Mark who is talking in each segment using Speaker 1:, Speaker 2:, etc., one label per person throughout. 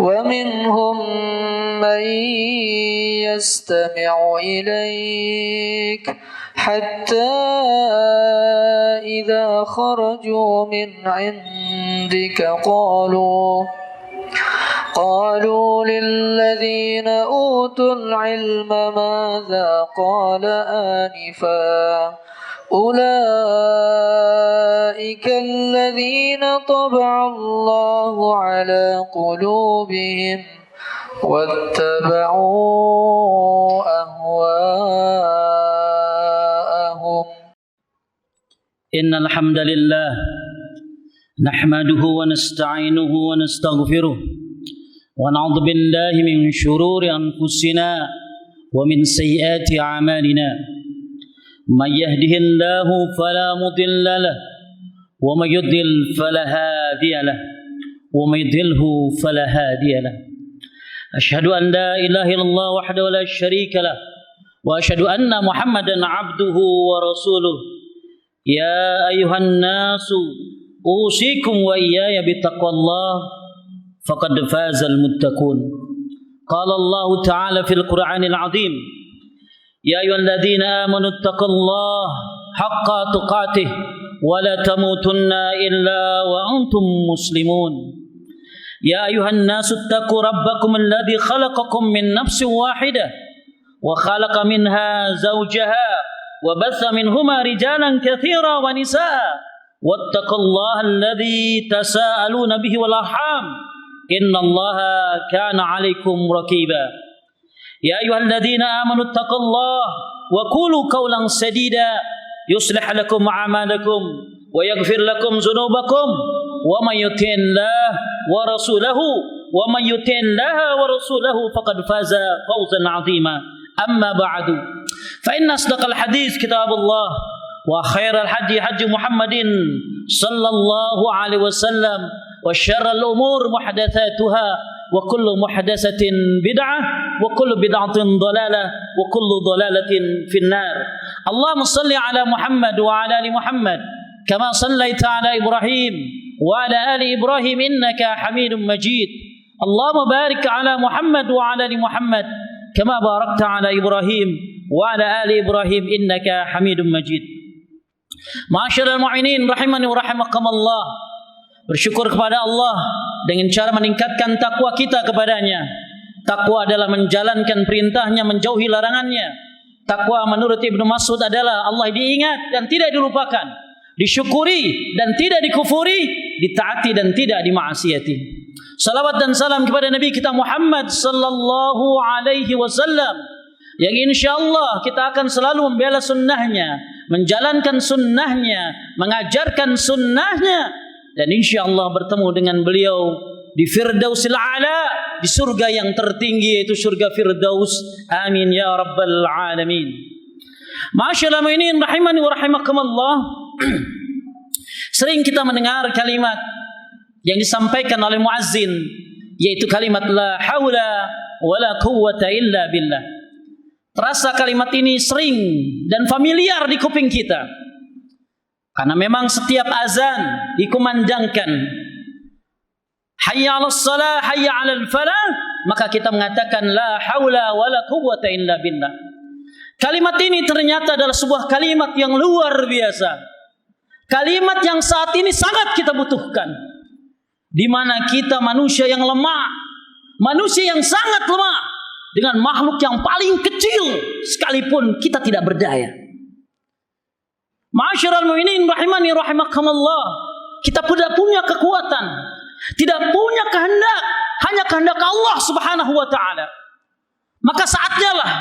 Speaker 1: ومنهم من يستمع إليك حتى إذا خرجوا من عندك قالوا للذين أوتوا العلم ماذا قال آنفا أولئك الذين طبع الله على قلوبهم واتبعوا أهواءهم.
Speaker 2: إن الحمد لله نحمده ونستعينه ونستغفره ونعوذ بالله من شرور أنفسنا ومن سيئات أعمالنا. من يهده الله فلا مضل له ومن يضلل فلا هادي له ومن يضلله فلا هادي له. أشهد أن لا إله إلا الله وحده لا شريك له وأشهد أن محمدا عبده ورسوله. يا أيها الناس أوصيكم وإياي بتقوى الله فقد فاز المتقون. قال الله تعالى في القرآن العظيم: يا أيها الذين آمنوا اتقوا الله حق تقاته ولا تموتن إلا وأنتم مسلمون. يا أيها الناس اتقوا ربكم الذي خلقكم من نفس واحدة وخلق منها زوجها وبث منهما رجالا كثيرا ونساء واتقوا الله الذي تساءلون به والأرحام إن الله كان عليكم رقيبا. يا أيها الذين آمنوا اتقوا الله وقولوا قولا سديدا يصلح لكم أعمالكم ويغفر لكم ذنوبكم ومن يطع الله ورسوله فقد فاز فوزا عظيما. أما بعد فإن أصدق الحديث كتاب الله وخير الحديث حديث محمد صلى الله عليه وسلم وشر الأمور محدثاتها وكل محدثة بدعة وكل بدعة ضلالة وكل ضلالة في النار. اللهم صل على محمد وعلى آل محمد كما صليت على إبراهيم وعلى آل إبراهيم إنك حميد مجيد. اللهم بارك على محمد وعلى آل محمد كما باركت على إبراهيم وعلى آل إبراهيم إنك حميد مجيد. Ma'asyiral mu'minin rahimani wa rahimakumullah. Bersyukur kepada Allah dengan cara meningkatkan takwa kita kepadanya. Takwa adalah menjalankan perintahnya, menjauhi larangannya. Takwa menurut Ibnu Mas'ud adalah Allah diingat dan tidak dilupakan, disyukuri dan tidak dikufuri, ditaati dan tidak dimaksiati. Salawat dan salam kepada Nabi kita Muhammad sallallahu alaihi wasallam yang insyaallah kita akan selalu membela sunnahnya, menjalankan sunnahnya, mengajarkan sunnahnya, dan insyaallah bertemu dengan beliau di Firdausil A'la, di surga yang tertinggi yaitu surga Firdaus. Amin ya rabbal alamin. Ma'asyiral mu'minin rahimani wa rahimakumullah. Sering kita mendengar kalimat yang disampaikan oleh muazzin, yaitu kalimat la haula wala quwwata illa billah. Terasa kalimat ini sering dan familiar di kuping kita. Karena memang setiap azan dikumandangkan hayya 'alas shalah, hayya 'alal falah, maka kita mengatakan la haula wala quwwata illa billah. Kalimat ini ternyata adalah sebuah kalimat yang luar biasa. Kalimat yang saat ini sangat kita butuhkan. Di mana kita manusia yang lemah, manusia yang sangat lemah, dengan makhluk yang paling kecil sekalipun kita tidak berdaya. Ma'asyiral mu'minin rahimani rahimakumullah. Kita tidak punya kekuatan, tidak punya kehendak, hanya kehendak Allah Subhanahu wa taala. Maka saatnya lah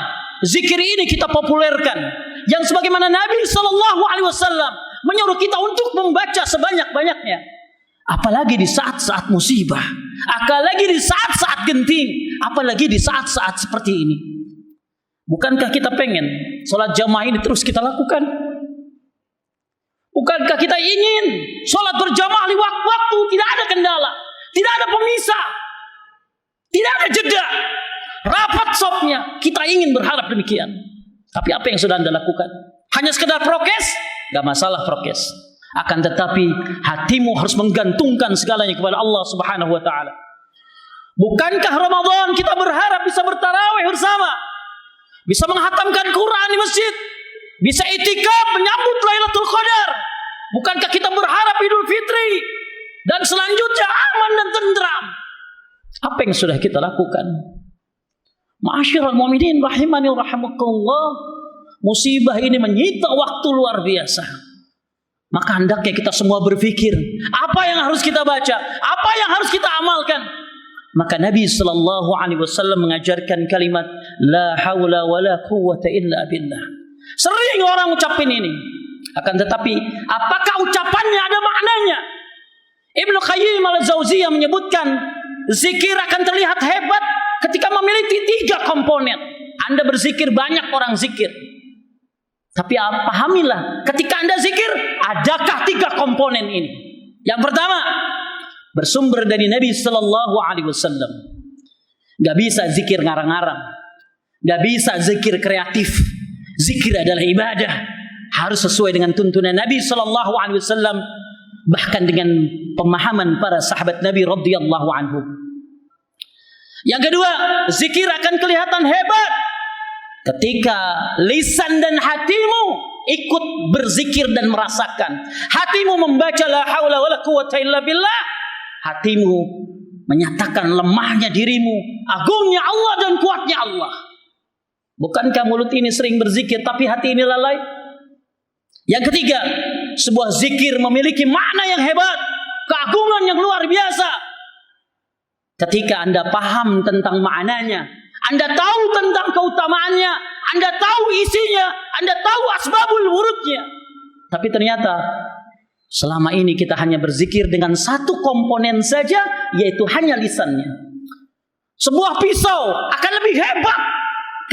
Speaker 2: zikir ini kita populerkan, yang sebagaimana Nabi sallallahu alaihi wasallam menyuruh kita untuk membaca sebanyak-banyaknya. Apalagi di saat-saat musibah, apalagi di saat-saat genting, apalagi di saat-saat seperti ini. Bukankah kita pengen sholat jamaah ini terus kita lakukan? Bukankah kita ingin sholat berjamaah di waktu-waktu tidak ada kendala, tidak ada pemisah, tidak ada jeda, rapat sopnya? Kita ingin berharap demikian. Tapi apa yang sudah Anda lakukan? Hanya sekedar prokes? Gak masalah prokes. Akan tetapi hatimu harus menggantungkan segalanya kepada Allah Subhanahu wa taala. Bukankah Ramadan kita berharap bisa bertarawih bersama, bisa menghatamkan Quran di masjid, bisa itikaf menyambut Lailatul Qadar? Bukankah kita berharap Idul Fitri dan selanjutnya aman dan tentram? Apa yang sudah kita lakukan? Ma'asyiral mu'minin rahimani wa rahimakumullah, musibah ini menyita waktu luar biasa. Maka hendaknya kita semua berpikir, apa yang harus kita baca, apa yang harus kita amalkan. Maka Nabi sallallahu alaihi wasallam mengajarkan kalimat la haula wala quwwata illa billah. Sering orang ucapin ini, akan tetapi apakah ucapannya ada maknanya? Ibnu Qayyim al-Jauziyah menyebutkan zikir akan terlihat hebat ketika memiliki 3 komponen. Anda berzikir, banyak orang zikir, tapi pahamilah ketika Anda zikir, adakah 3 komponen ini? Yang pertama, bersumber dari Nabi sallallahu alaihi wasallam. Gak bisa zikir ngarang-ngarang, gak bisa zikir kreatif. Zikir adalah ibadah, harus sesuai dengan tuntunan Nabi sallallahu alaihi wasallam, bahkan dengan pemahaman para sahabat Nabi radhiyallahu anhum. Yang kedua, zikir akan kelihatan hebat ketika lisan dan hatimu ikut berzikir dan merasakan. Hatimu membaca la haula wala quwwata illa billah, hatimu menyatakan lemahnya dirimu, agungnya Allah dan kuatnya Allah. Bukankah mulut ini sering berzikir tapi hati ini lalai? Yang ketiga, sebuah zikir memiliki makna yang hebat, keagungan yang luar biasa. Ketika Anda paham tentang maknanya, Anda tahu tentang keutamaannya, Anda tahu isinya, Anda tahu asbabul wurudnya. Tapi ternyata selama ini kita hanya berzikir dengan 1 komponen saja, yaitu hanya lisannya. Sebuah pisau akan lebih hebat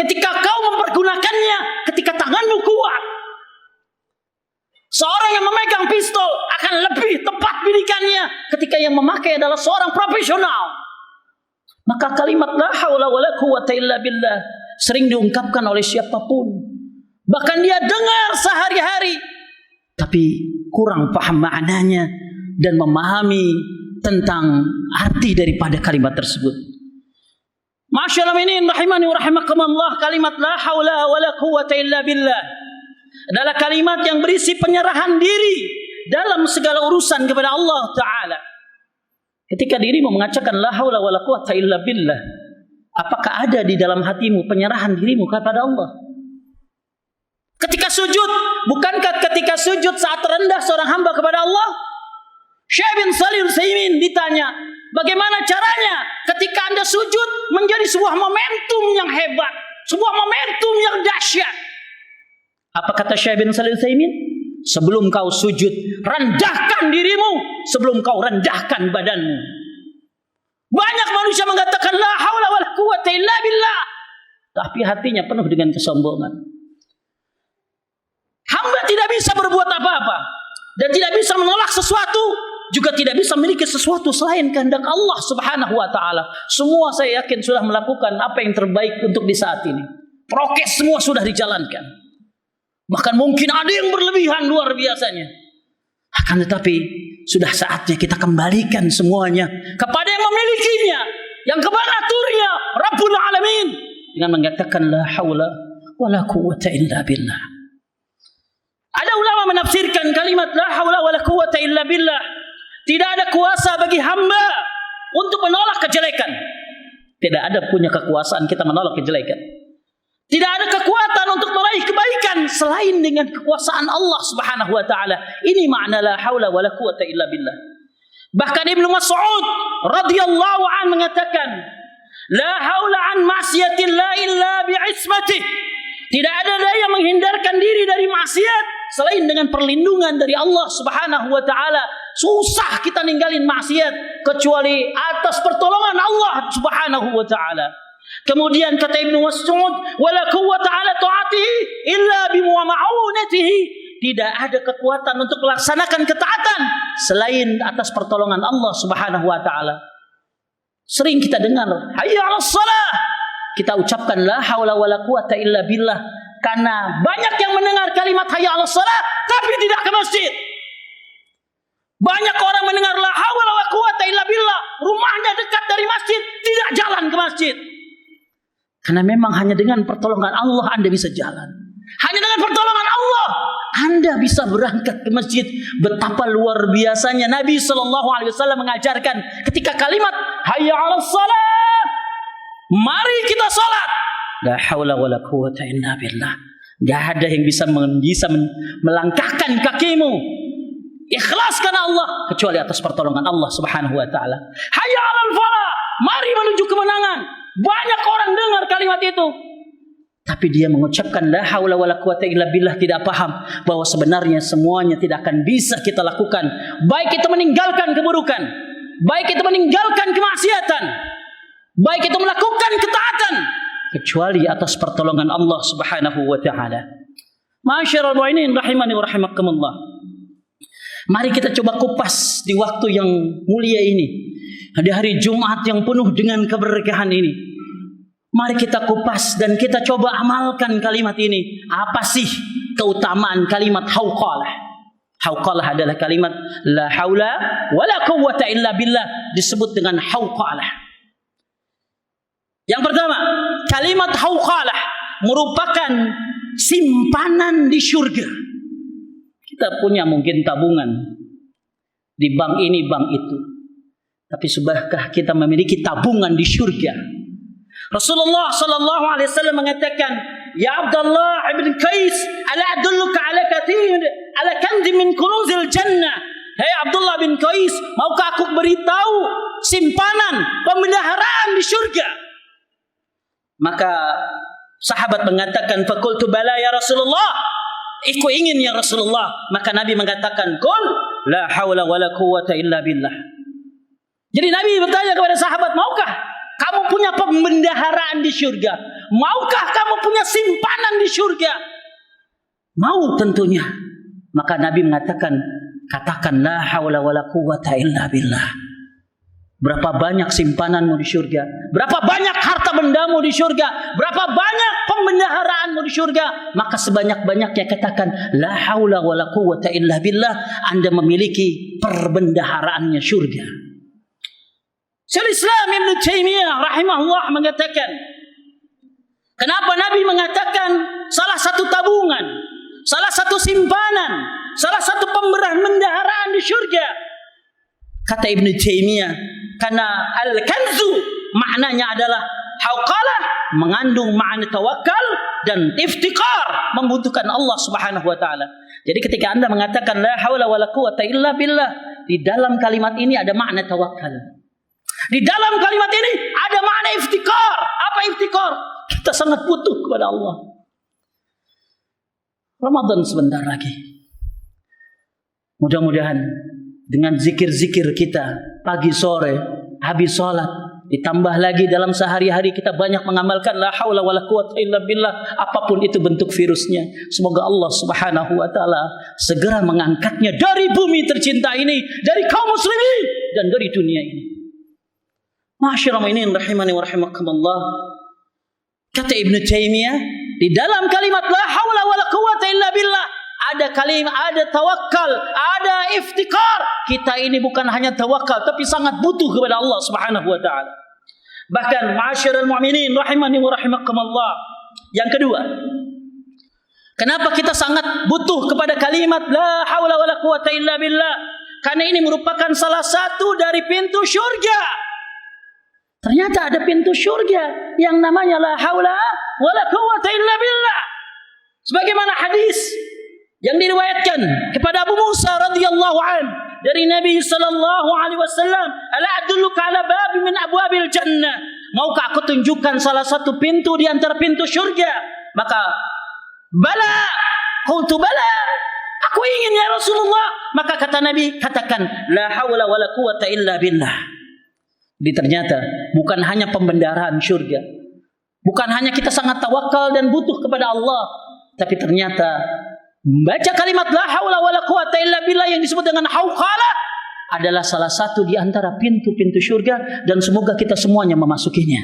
Speaker 2: ketika kau mempergunakannya, ketika tanganmu kuat. Seorang yang memegang pistol akan lebih tepat bidikannya ketika yang memakai adalah seorang profesional. Maka kalimat la haula wala quwwata illa billah sering diungkapkan oleh siapapun. Bahkan dia dengar sehari-hari, tapi kurang paham maknanya dan memahami tentang arti daripada kalimat tersebut. Ma'asyiral mu'minin rahimani wa rahimakumullah, kalimat la haula wala quwwata illa billah adalah kalimat yang berisi penyerahan diri dalam segala urusan kepada Allah Ta'ala. Ketika dirimu mengatakan la haula wala quwwata illa billah, apakah ada di dalam hatimu penyerahan dirimu kepada Allah? Ketika sujud, bukankah ketika sujud saat rendah seorang hamba kepada Allah? Syekh bin Shalih Al-Utsaimin ditanya, bagaimana caranya ketika Anda sujud menjadi sebuah momentum yang hebat, sebuah momentum yang dahsyat? Apa kata Syekh bin Shalih Al-Utsaimin? Sebelum kau sujud, rendahkan dirimu sebelum kau rendahkan badanmu. Banyak manusia mengatakan la haula wala quwwata illa billah, tapi hatinya penuh dengan kesombongan. Hamba tidak bisa berbuat apa-apa dan tidak bisa menolak sesuatu, juga tidak bisa memiliki sesuatu selain kehendak Allah Subhanahu wa taala. Semua saya yakin sudah melakukan apa yang terbaik untuk di saat ini. Prokes semua sudah dijalankan. Bahkan mungkin ada yang berlebihan luar biasanya. Akan tetapi sudah saatnya kita kembalikan semuanya kepada yang memilikinya, yang kebenaturnya, Rabbul Alamin, dengan mengatakan la haula wala quwwata illa billah. Ada ulama menafsirkan kalimat la haula wala quwwata illa billah, tidak ada kuasa bagi hamba untuk menolak kejelekan. Tidak ada punya kekuasaan kita menolak kejelekan. Tidak ada kekuatan untuk meraih kebaikan selain dengan kekuasaan Allah Subhanahu wa taala. Ini makna la haula wala quwwata illa billah. Bahkan Ibnu Mas'ud radhiyallahu an mengatakan, la haula an ma'siyatillah illa bi'ismatih. Tidak ada daya menghindarkan diri dari maksiat selain dengan perlindungan dari Allah Subhanahu wa taala. Susah kita ninggalin maksiat kecuali atas pertolongan Allah Subhanahu wa taala. Kemudian kata Ibnu Mas'ud, wala quwwata ala ta'atihi illa bimu'aunatihi. Tidak ada kekuatan untuk melaksanakan ketaatan selain atas pertolongan Allah Subhanahu wa taala. Sering kita dengar hayya 'alas shalah, kita ucapkan la haula wala quwwata illa billah karena banyak yang mendengar kalimat hayya 'alas shalah tapi tidak ke masjid. Banyak orang mendengar la haula wala quwata illa billah, rumahnya dekat dari masjid, tidak jalan ke masjid. Karena memang hanya dengan pertolongan Allah Anda bisa jalan. Hanya dengan pertolongan Allah Anda bisa berangkat ke masjid. Betapa luar biasanya Nabi SAW mengajarkan ketika kalimat hayya 'alas shalah, mari kita salat. La haula wala quwata illa billah. Gak ada yang bisa melangkahkan kakimu ikhlas karena Allah kecuali atas pertolongan Allah Subhanahu wa taala. Hayya 'alal falah, mari menuju kemenangan. Banyak orang dengar kalimat itu, tapi dia mengucapkan la haula wala quwata illa billah, tidak paham bahwa sebenarnya semuanya tidak akan bisa kita lakukan, baik itu meninggalkan keburukan, baik itu meninggalkan kemaksiatan, baik itu melakukan ketaatan, kecuali atas pertolongan Allah Subhanahu wa taala. Ma'asyiral mu'minin rahimani wa rahimakumullah. Mari kita coba kupas di waktu yang mulia ini, di hari Jumat yang penuh dengan keberkahan ini. Mari kita kupas dan kita coba amalkan kalimat ini. Apa sih keutamaan kalimat hauqalah? Hauqalah adalah kalimat la haula wala quwwata illa billah, disebut dengan hauqalah. Yang pertama, kalimat hauqalah merupakan simpanan di surga. Kita punya mungkin tabungan di bank ini, bank itu. Tapi sudahkah kita memiliki tabungan di surga? Rasulullah sallallahu alaihi wasallam mengatakan, "Ya Abdullah ibn Qais, ala adulluka ala kanzi min kunuzil jannah." Hei Abdullah bin Qais, maukah aku beritahu simpanan pemeliharaan di surga? Maka sahabat mengatakan, "Faqultu bala ya Rasulullah." Aku ingin ya Rasulullah. Maka Nabi mengatakan, "Qul la haula wala quwwata illa billah." Jadi Nabi bertanya kepada sahabat, maukah kamu punya pembendaharaan di surga? Maukah kamu punya simpanan di surga? Mau tentunya. Maka Nabi mengatakan, katakan la haula wala quwwata illa billah. Berapa banyak simpananmu di surga? Berapa banyak harta bendamu di surga? Berapa banyak pembendaharaanmu di surga? Maka sebanyak-banyaknya katakan la haula wala quwwata illa billah. Anda memiliki perbendaharaannya surga. Syaikhul Islam Ibn Taimiyah rahimahullah mengatakan, kenapa Nabi mengatakan salah satu tabungan, salah satu simpanan, salah satu pembendaharaan di surga? Kata Ibn Taimiyah, karena al-kanzu maknanya adalah hauqalah, mengandung makna tawakal dan iftikar, membutuhkan Allah Subhanahu wa taala. Jadi ketika Anda mengatakan la haula wala quwwata illa billah, di dalam kalimat ini ada makna tawakal. Di dalam kalimat ini ada makna iftikar. Apa iftikar? Kita sangat butuh kepada Allah. Ramadan sebentar lagi. Mudah-mudahan dengan zikir-zikir kita pagi sore, habis sholat, ditambah lagi dalam sehari-hari kita banyak mengamalkan la haula wala quwwata illa billah, apapun itu bentuk virusnya. Semoga Allah Subhanahu wa taala segera mengangkatnya dari bumi tercinta ini, dari kaum muslimin dan dari dunia ini. Ma'asyiral mu'minin rahimani wa rahimakumullah. Kata Ibn Taimiyah, di dalam kalimat la haula wala quwwata illa billah ada kalimat, ada tawakal, ada iftikar. Kita ini bukan hanya tawakal tapi sangat butuh kepada Allah Subhanahu wa taala. Bahkan ma'asyiral mu'minin rahimani wa rahimakumullah. Yang kedua, kenapa kita sangat butuh kepada kalimat la haula wala quwwata illa billah? Karena ini merupakan salah satu dari pintu syurga. Ternyata ada pintu surga yang namanya la haula wala quwwata illa billah. Sebagaimana hadis yang diriwayatkan kepada Abu Musa radhiyallahu an dari Nabi sallallahu alaihi wasallam, "Ala adulluka ala babin min abwabil jannah?" Maukah aku tunjukkan salah satu pintu di antara pintu surga? Maka bala, qultu bala. Aku ingin ya Rasulullah. Maka kata Nabi, katakan la haula wala quwwata illa billah. Jadi ternyata bukan hanya pembendaharaan surga, bukan hanya kita sangat tawakal dan butuh kepada Allah, tapi ternyata membaca kalimat la haula wala quwwata illa billah yang disebut dengan hauqalah adalah salah satu di antara pintu-pintu surga, dan semoga kita semuanya memasukinya.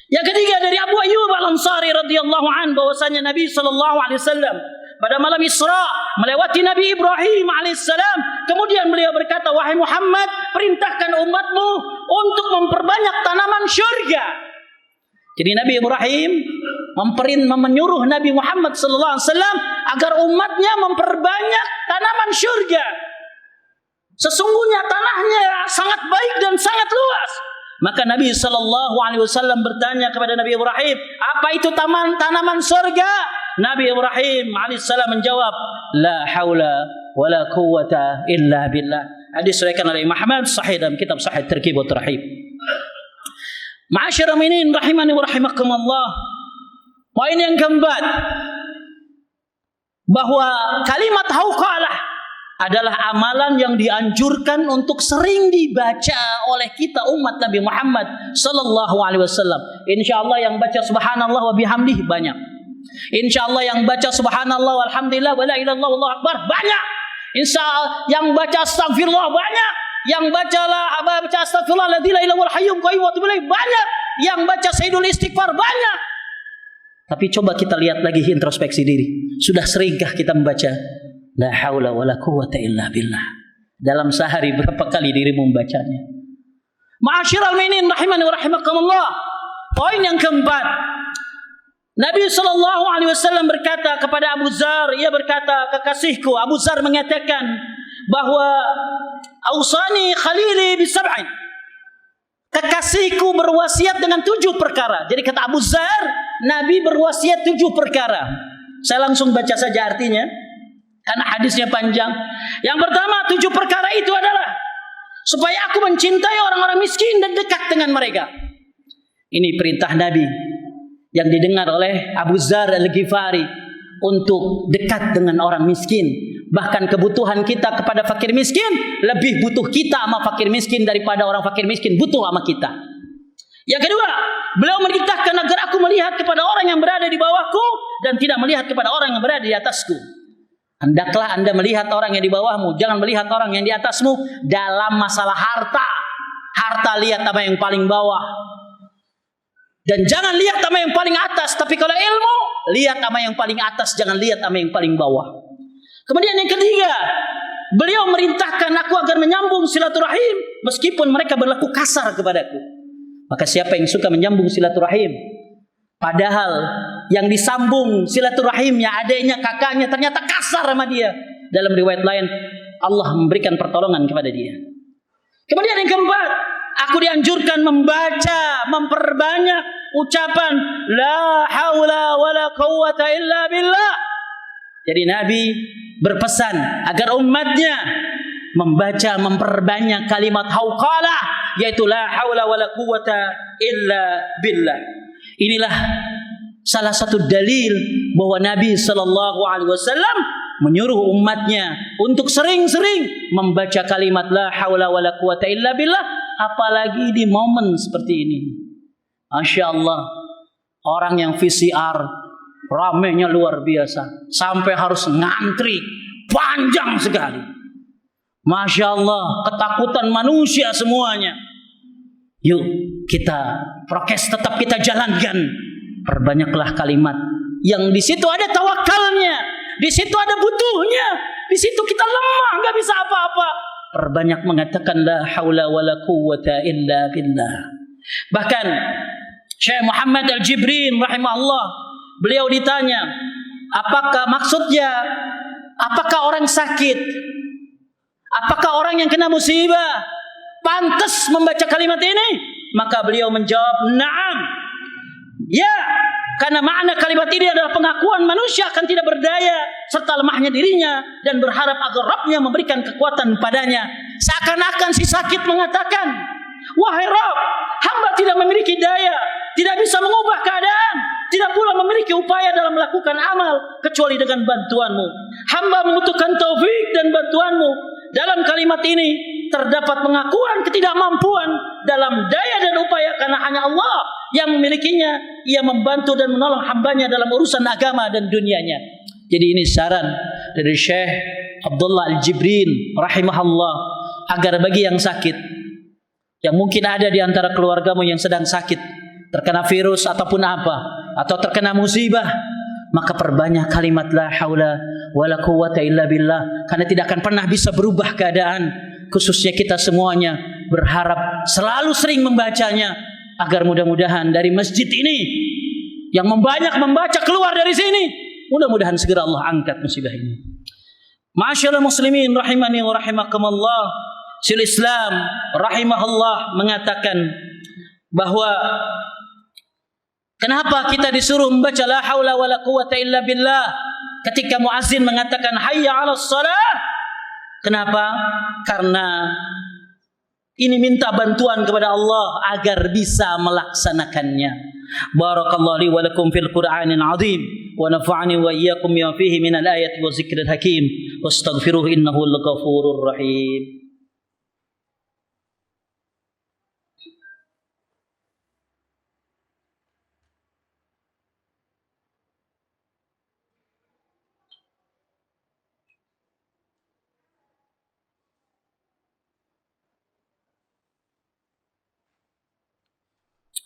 Speaker 2: Yang ketiga dari Abu Ayyub Al-Ansari radhiyallahu an, bahwasanya Nabi sallallahu alaihi wasallam pada malam Isra melewati Nabi Ibrahim alaihissalam. Kemudian beliau berkata, wahai Muhammad, perintahkan umatmu untuk memperbanyak tanaman syurga. Jadi Nabi Ibrahim menyuruh Nabi Muhammad SAW agar umatnya memperbanyak tanaman syurga. Sesungguhnya tanahnya sangat baik dan sangat luas. Maka Nabi SAW bertanya kepada Nabi Ibrahim, apa itu tanaman surga? Nabi Ibrahim alaihissalam menjawab, la haula wala quwwata illa billah. Hadis diriwayatkan oleh Imam Ahmad sahih dalam kitab Sahih Targhib wa Tarhib. Ma'asyiral mu'minin rahimani wa rahimakumullah. Poin yang keempat, bahwa kalimat hauqalah adalah amalan yang dianjurkan untuk sering dibaca oleh kita umat Nabi Muhammad sallallahu alaihi wasallam. Insyaallah yang baca subhanallah wa bihamdihi banyak. Insyaallah yang baca subhanallah walhamdulillah wala ilaha illallah wallahu akbar banyak. Insyaallah yang baca astagfirullah banyak. Yang baca astagfirullah la ilaha illallah hayyul qayyum wa atubu ilaih banyak. Yang baca sayyidul istighfar banyak. Tapi coba kita lihat lagi introspeksi diri. Sudah seringkah kita membaca la haula wala quwwata illa billah? Dalam sehari berapa kali dirimu membacanya? Ma'asyiral mu'minin rahimani wa rahimakumullah. Poin yang keempat, Nabi SAW berkata kepada Abu Dzar, ia berkata, kekasihku Abu Dzar mengatakan bahwa ausani khalili bisab'in, kekasihku berwasiat dengan 7 perkara. Jadi kata Abu Dzar, Nabi berwasiat 7 perkara. Saya langsung baca saja artinya karena hadisnya panjang. Yang pertama, 7 perkara itu adalah supaya aku mencintai orang-orang miskin dan dekat dengan mereka. Ini perintah Nabi yang didengar oleh Abu Dzar Al-Ghifari untuk dekat dengan orang miskin. Bahkan kebutuhan kita kepada fakir miskin lebih butuh kita sama fakir miskin daripada orang fakir miskin butuh sama kita. Yang kedua, beliau merintahkan agar aku melihat kepada orang yang berada di bawahku dan tidak melihat kepada orang yang berada di atasku. Hendaklah Anda melihat orang yang di bawahmu, jangan melihat orang yang di atasmu. Dalam masalah harta, lihat sama yang paling bawah. Dan jangan lihat sama yang paling atas. Tapi kalau ilmu, lihat sama yang paling atas, jangan lihat sama yang paling bawah. Kemudian yang ketiga, beliau merintahkan aku agar menyambung silaturahim meskipun mereka berlaku kasar kepadaku. Maka siapa yang suka menyambung silaturahim, padahal yang disambung silaturahimnya adiknya, kakaknya ternyata kasar sama dia, dalam riwayat lain Allah memberikan pertolongan kepada dia. Kemudian yang keempat, aku dianjurkan membaca, memperbanyak ucapan la haula wala quwwata illa billah. Jadi Nabi berpesan agar umatnya membaca, memperbanyak kalimat hauqalah, yaitu la haula wala quwwata illa billah. Inilah salah satu dalil bahwa Nabi SAW menyuruh umatnya untuk sering-sering membaca kalimat la haula wala quwwata illa billah, apalagi di momen seperti ini. Masya Allah, orang yang VCR ramenya luar biasa sampai harus ngantri panjang sekali. Masya Allah, ketakutan manusia semuanya. Yuk kita prokes tetap kita jalankan. Perbanyaklah kalimat yang di situ ada tawakalnya, di situ ada butuhnya, di situ kita lemah, nggak bisa apa-apa. Perbanyak mengatakan la haula wala quwwata illa billah. Bahkan Syekh Muhammad Al-Jibrin rahimahullah, beliau ditanya, apakah orang sakit, apakah orang yang kena musibah pantas membaca kalimat ini? Maka beliau menjawab, na'am. Ya, karena makna kalimat ini adalah pengakuan manusia akan tidak berdaya serta lemahnya dirinya dan berharap agar Rabb-Nya memberikan kekuatan padanya. Seakan-akan si sakit mengatakan, wahai Rabb, hamba tidak memiliki daya, tidak bisa mengubah keadaan, tidak pula memiliki upaya dalam melakukan amal kecuali dengan bantuanmu. Hamba membutuhkan taufik dan bantuanmu. Dalam kalimat ini terdapat pengakuan ketidakmampuan dalam daya dan upaya, karena hanya Allah yang memilikinya. Ia membantu dan menolong hambanya dalam urusan agama dan dunianya. Jadi ini saran dari Syekh Abdullah Al-Jibrin rahimahullah, agar bagi yang sakit, yang mungkin ada di antara keluargamu yang sedang sakit, terkena virus ataupun apa, atau terkena musibah, maka perbanyak kalimat la haula wala quwwata illa billah, karena tidak akan pernah bisa berubah keadaan. Khususnya kita semuanya berharap selalu sering membacanya, agar mudah-mudahan dari masjid ini yang membanyak membaca keluar dari sini, mudah-mudahan segera Allah angkat musibah ini. Ma'asyiral muslimin rahimani wa rahimakumullah, Syaikhul Islam rahimahullah mengatakan bahwa kenapa kita disuruh membaca la haula wala quwwata illa billah ketika muazzin mengatakan hayya 'alas shalah? Kenapa? Karena ini minta bantuan kepada Allah agar bisa melaksanakannya. Barakallahu li wa lakum fil Qur'anil 'azim wa nafa'ani wa iyyakum bima fihi minal ayati wa zikril hakim wastaghfiruhu innahu al-ghafurur rahim.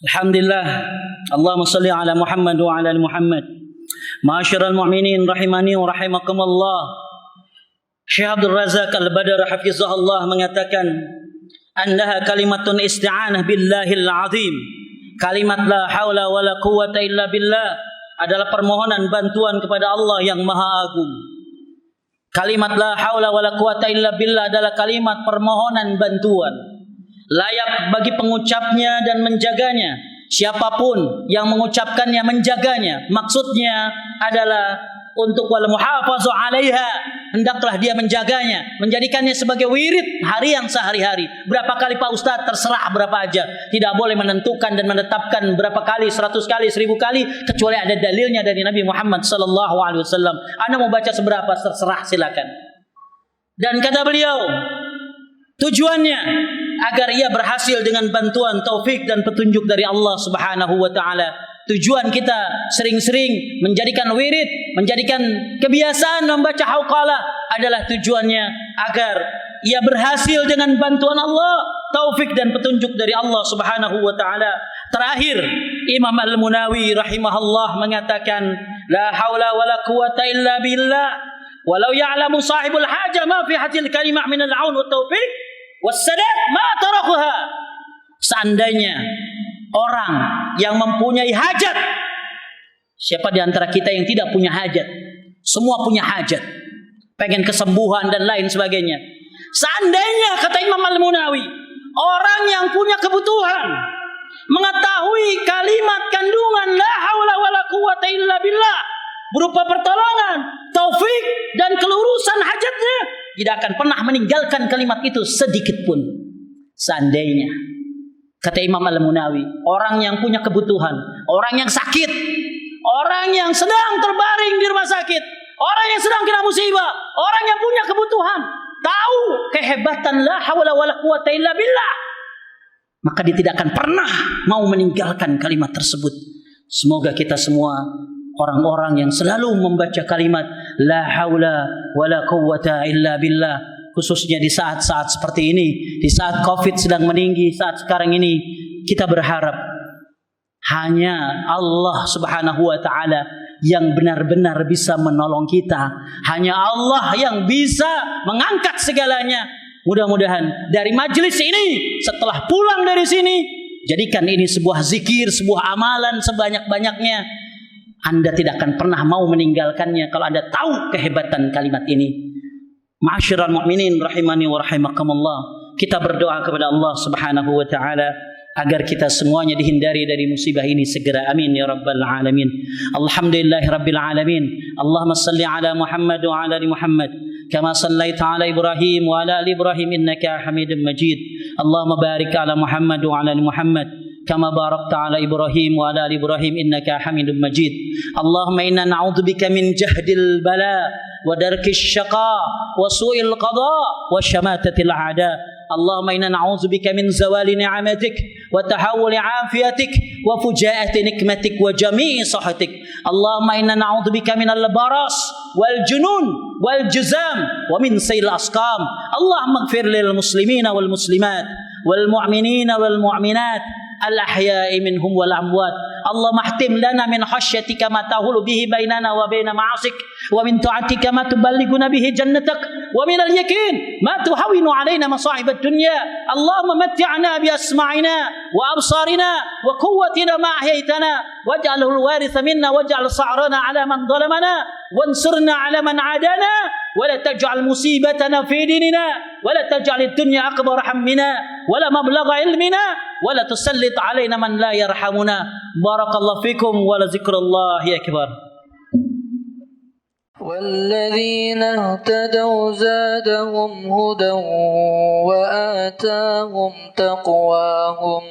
Speaker 2: Alhamdulillah, Allahumma salli ala Muhammad wa ala ali Muhammad. Ma'asyiral mu'minin rahimani wa rahimakumullah. Syekh Abdul Razak Al-Badr hafizahullah mengatakan annaha kalimatun isti'anah billahil azim. Kalimat la haula wala quwwata illa billah adalah permohonan bantuan kepada Allah yang maha agung. Kalimat la haula wala quwwata illa billah adalah kalimat permohonan bantuan, layak bagi pengucapnya dan menjaganya. Siapapun yang mengucapkannya, menjaganya, maksudnya adalah untuk wal muhafazu 'alaiha, hendaklah dia menjaganya, menjadikannya sebagai wirid harian sehari-hari. Berapa kali Pak Ustaz? Terserah berapa aja. Tidak boleh menentukan dan menetapkan berapa kali, 100 kali, 1000 kali, kecuali ada dalilnya dari Nabi Muhammad sallallahu alaihi wasallam. Anda mau baca seberapa terserah, silakan. Dan kata beliau, tujuannya agar ia berhasil dengan bantuan taufik dan petunjuk dari Allah Subhanahu wa taala. Tujuan kita sering-sering menjadikan wirid, menjadikan kebiasaan membaca hauqalah adalah tujuannya agar ia berhasil dengan bantuan Allah, taufik dan petunjuk dari Allah Subhanahu wa taala. Terakhir, Imam Al-Munawi rahimahullah mengatakan la haula wala quwwata illa billah walau ya'lamu sahibul haja ma fi hadhil kalimah min al-aun wa taufik wassadad ma tarakuha. Seandainya orang yang mempunyai hajat, siapa di antara kita yang tidak punya hajat? Semua punya hajat, pengen kesembuhan dan lain sebagainya. Seandainya, kata Imam Al-Munawi, orang yang punya kebutuhan mengetahui kalimat kandungan la haula wala quwwata illa billah berupa pertolongan, taufik dan kelurusan hajatnya, tidak akan pernah meninggalkan kalimat itu sedikit pun. Seandainya, kata Imam Al-Munawi, orang yang punya kebutuhan, orang yang sakit, orang yang sedang terbaring di rumah sakit, orang yang sedang kena musibah, orang yang punya kebutuhan, tahu kehebatan la haula wala quwwata illa billah, maka dia tidak akan pernah mau meninggalkan kalimat tersebut. Semoga kita semua orang-orang yang selalu membaca kalimat la haula wala quwwata illa billah, khususnya di saat-saat seperti ini, di saat Covid sedang meninggi, saat sekarang ini, kita berharap hanya Allah Subhanahu wa taala yang benar-benar bisa menolong kita. Hanya Allah yang bisa mengangkat segalanya. Mudah-mudahan dari majelis ini, setelah pulang dari sini, jadikan ini sebuah zikir, sebuah amalan sebanyak-banyaknya. Anda tidak akan pernah mau meninggalkannya kalau Anda tahu kehebatan kalimat ini. Ma'asyiral mu'minin rahimani wa rahimakumullah, kita berdoa kepada Allah Subhanahu wa taala agar kita semuanya dihindari dari musibah ini segera. Amin ya rabbal alamin. Alhamdulillahi rabbil alamin. Allahumma salli ala Muhammad wa ala ali Muhammad kama sallaita ala Ibrahim wa ala ali Ibrahim innaka Hamidum Majid. Allahumma barik ala Muhammad wa ala ali Muhammad kama barakta ala Ibrahim wa ala ali Ibrahim innaka Hamidum Majid. Allahumma inna na'udzubika min jahdil bala wa darkis syaqa wa su'il qada wa syamatatil a'da. Allahumma inna na'udzubika min zawali ni'amatik wa tahawuli afiyatik wa fujaati nikmatik wa jami'i sahatik. Allahumma inna na'udzubika min al-baras wal junun wal juzam wa min sayil asqam. Allahumma ighfir lil muslimina wal muslimat wal mu'minina wal mu'minat al-ahya'i minhum wal amwat. Allahumma ahtim lana min khasyatika ma tahulu bihi bainana wa baina ma'asik wa min ta'atika ma tuballighuna bihi jannatak wa min al-yaqin ma tuhawinu alaina masa'ib ad-dunya. Allahumma matti'na bi asma'ina wa absarina wa quwwatina ma ahyaytana waj'alhu al-waritha minna waj'al sa'rana ala man zalamana wansurna ala man adana wa la taj'al musibatana fi dinina wa la taj'al ad-dunya akbar hammina wa la mablagha ilmina wa la tusallit alaina man la yarhamuna. Barakallahu fikum wa la zikrullahi akbar.
Speaker 1: والذين اهتدوا زادهم هدى وآتاهم تقواهم